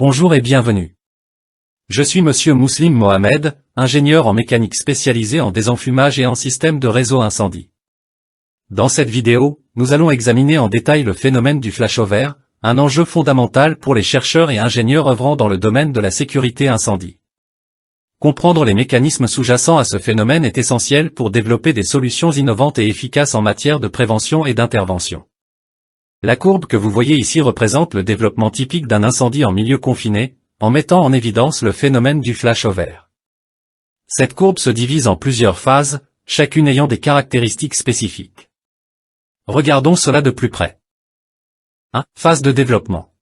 Bonjour et bienvenue. Je suis Monsieur Mouslim Mohamed, ingénieur en mécanique spécialisé en désenfumage et en système de réseau incendie. Dans cette vidéo, nous allons examiner en détail le phénomène du flashover, un enjeu fondamental pour les chercheurs et ingénieurs œuvrant dans le domaine de la sécurité incendie. Comprendre les mécanismes sous-jacents à ce phénomène est essentiel pour développer des solutions innovantes et efficaces en matière de prévention et d'intervention. La courbe que vous voyez ici représente le développement typique d'un incendie en milieu confiné, en mettant en évidence le phénomène du flashover. Cette courbe se divise en plusieurs phases, chacune ayant des caractéristiques spécifiques. Regardons cela de plus près. 1. Phase de développement.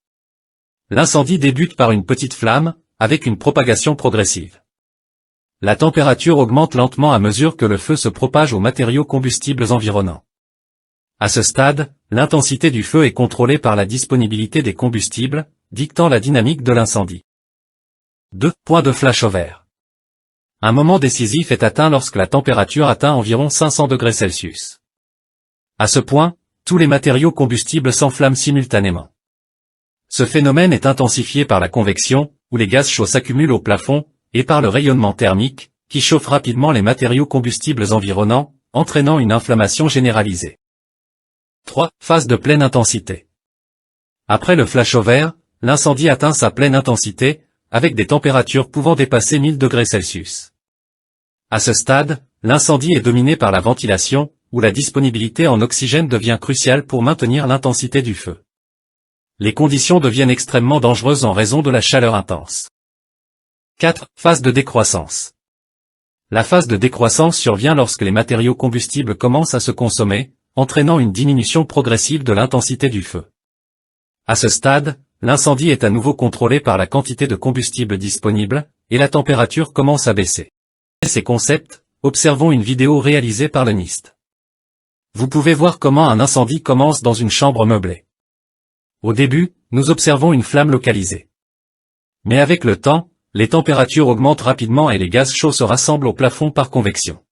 L'incendie débute par une petite flamme, avec une propagation progressive. La température augmente lentement à mesure que le feu se propage aux matériaux combustibles environnants. À ce stade, l'intensité du feu est contrôlée par la disponibilité des combustibles, dictant la dynamique de l'incendie. 2. Point de flashover. Un moment décisif est atteint lorsque la température atteint environ 500 degrés Celsius. À ce point, tous les matériaux combustibles s'enflamment simultanément. Ce phénomène est intensifié par la convection, où les gaz chauds s'accumulent au plafond, et par le rayonnement thermique, qui chauffe rapidement les matériaux combustibles environnants, entraînant une inflammation généralisée. 3. Phase de pleine intensité. Après le flashover, l'incendie atteint sa pleine intensité, avec des températures pouvant dépasser 1000 degrés Celsius. À ce stade, l'incendie est dominé par la ventilation, où la disponibilité en oxygène devient cruciale pour maintenir l'intensité du feu. Les conditions deviennent extrêmement dangereuses en raison de la chaleur intense. 4. Phase de décroissance. La phase de décroissance survient lorsque les matériaux combustibles commencent à se consommer, entraînant une diminution progressive de l'intensité du feu. À ce stade, l'incendie est à nouveau contrôlé par la quantité de combustible disponible, et la température commence à baisser. Pour ces concepts, observons une vidéo réalisée par le NIST. Vous pouvez voir comment un incendie commence dans une chambre meublée. Au début, nous observons une flamme localisée. Mais avec le temps, les températures augmentent rapidement et les gaz chauds se rassemblent au plafond par convection.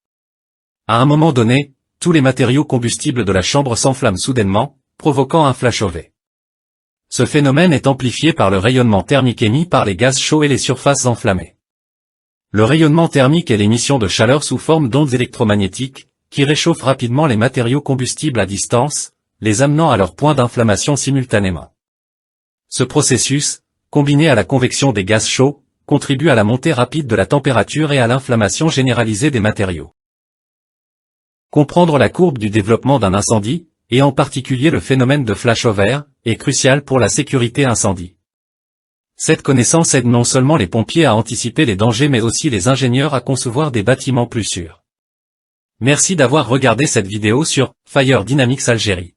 À un moment donné, tous les matériaux combustibles de la chambre s'enflamment soudainement, provoquant un flashover. Ce phénomène est amplifié par le rayonnement thermique émis par les gaz chauds et les surfaces enflammées. Le rayonnement thermique est l'émission de chaleur sous forme d'ondes électromagnétiques, qui réchauffent rapidement les matériaux combustibles à distance, les amenant à leur point d'inflammation simultanément. Ce processus, combiné à la convection des gaz chauds, contribue à la montée rapide de la température et à l'inflammation généralisée des matériaux. Comprendre la courbe du développement d'un incendie, et en particulier le phénomène de flashover, est crucial pour la sécurité incendie. Cette connaissance aide non seulement les pompiers à anticiper les dangers mais aussi les ingénieurs à concevoir des bâtiments plus sûrs. Merci d'avoir regardé cette vidéo sur Fire Dynamics Algérie.